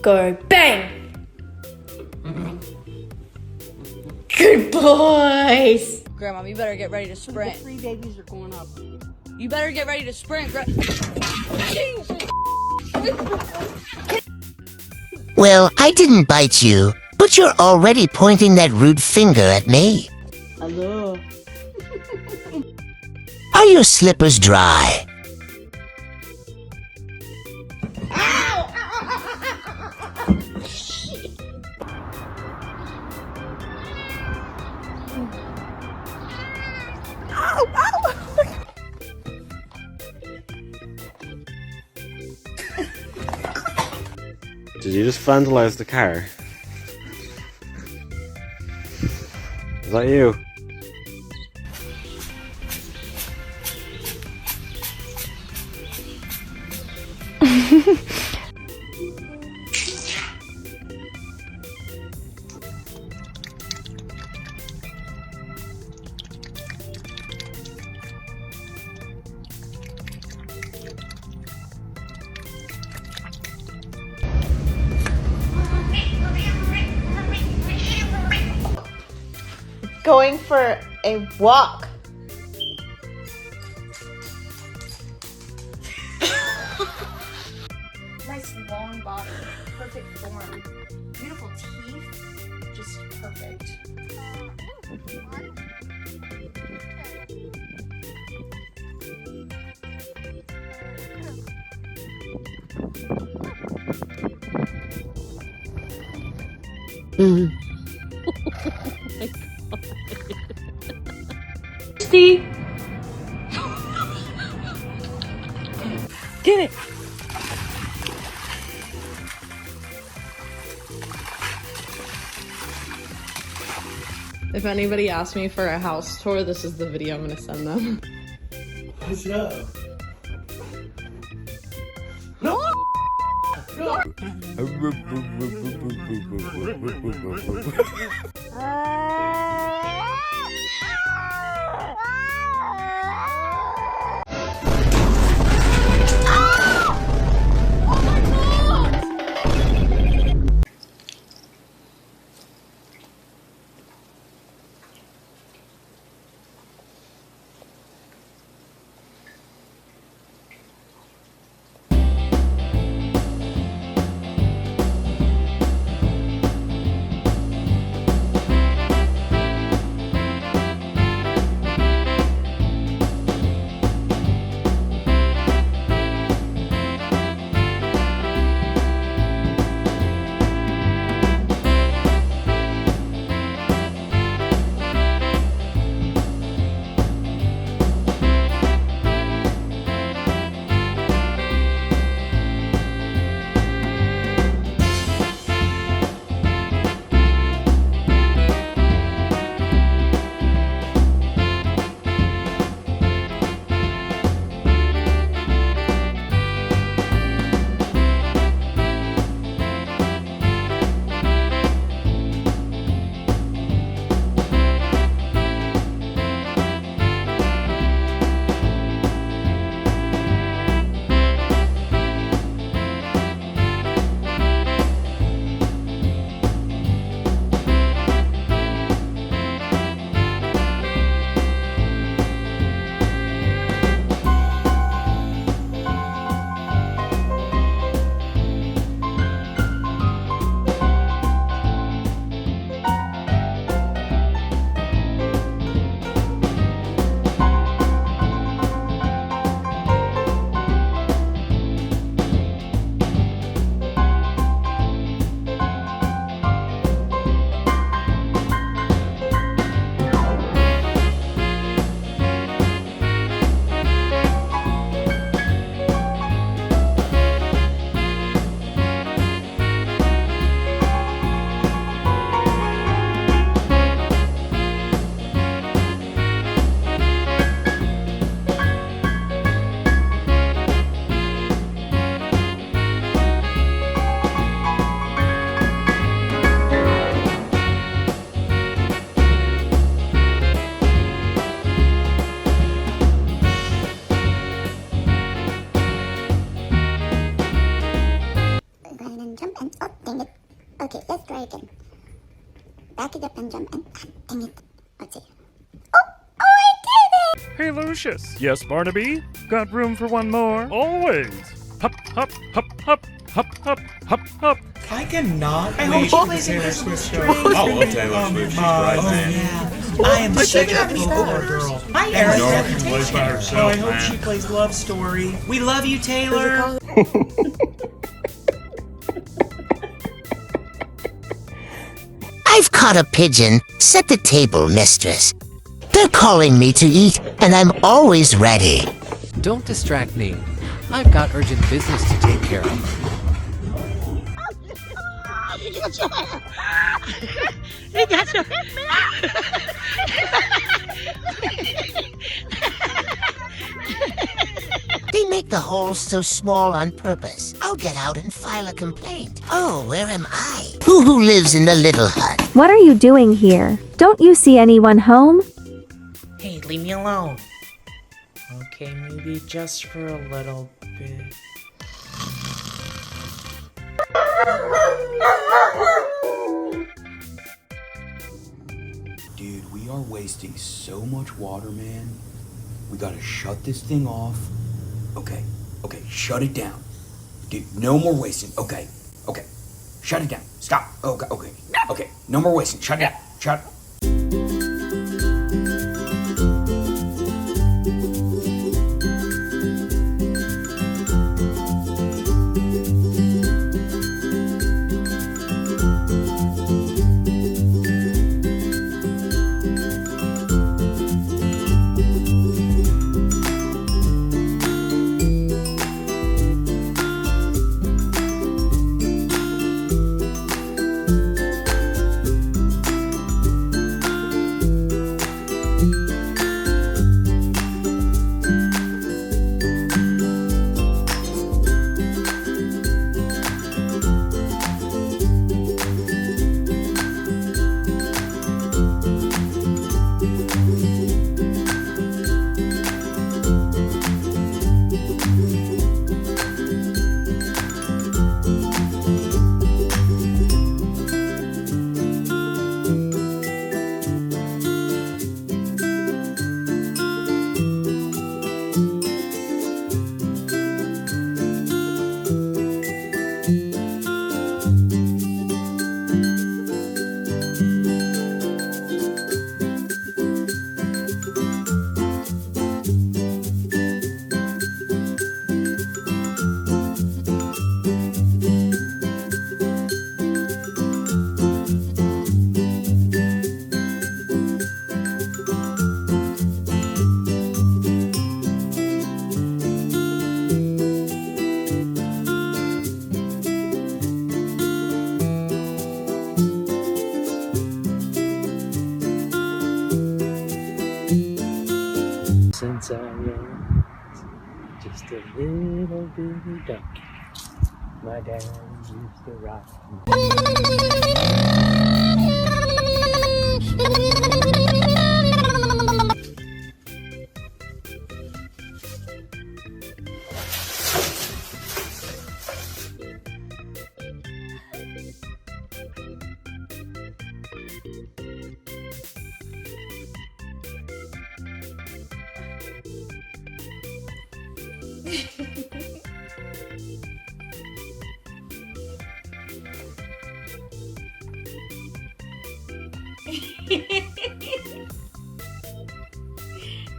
go, bang! Good boys! Grandma, you better get ready to sprint. The 3 babies are going up. You better get ready to sprint. Jesus. Well, I didn't bite you, but you're already pointing that rude finger at me. Hello. Are your slippers dry? Did you just vandalize the car? Is that you? Going for a walk. Nice long body, perfect form, beautiful teeth, just perfect. Steve. Get it. If anybody asks me for a house tour, this is the video I'm gonna send them. Push it up. Hey, Lucius. Yes, Barnaby? Got room for one more? Always. Hop, hop, hop, hop, hop, hop, hop, hop. I cannot I wait hope for she the plays Taylor Invisible Swift show. String. I love Taylor Swift. She's great, man. Yeah. I am such a Playful girl. Hi, Eric. Eric. She plays by Oh, herself, I hope man. she plays Love Story. We love you, Taylor. I've caught a pigeon. Set the table, mistress. They're calling me to eat, and I'm always ready. Don't distract me. I've got urgent business to take care of. They make the holes so small on purpose. I'll get out and file a complaint. Oh, where am I? Who lives in the little hut? What are you doing here? Don't you see anyone home? Hey, leave me alone. Okay, maybe just for a little bit. Dude, we are wasting so much water, man. We gotta shut this thing off. Okay, shut it down. Dude, no more wasting. Okay. Shut it down. Stop. Okay. No more wasting. Shut it down. Shut it. Since I was just a little bitty duck, my dad used to rock me.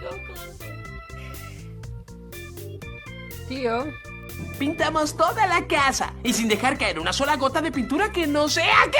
Go closer. Tío. Pintamos toda la casa y sin dejar caer una sola gota de pintura que no sea que...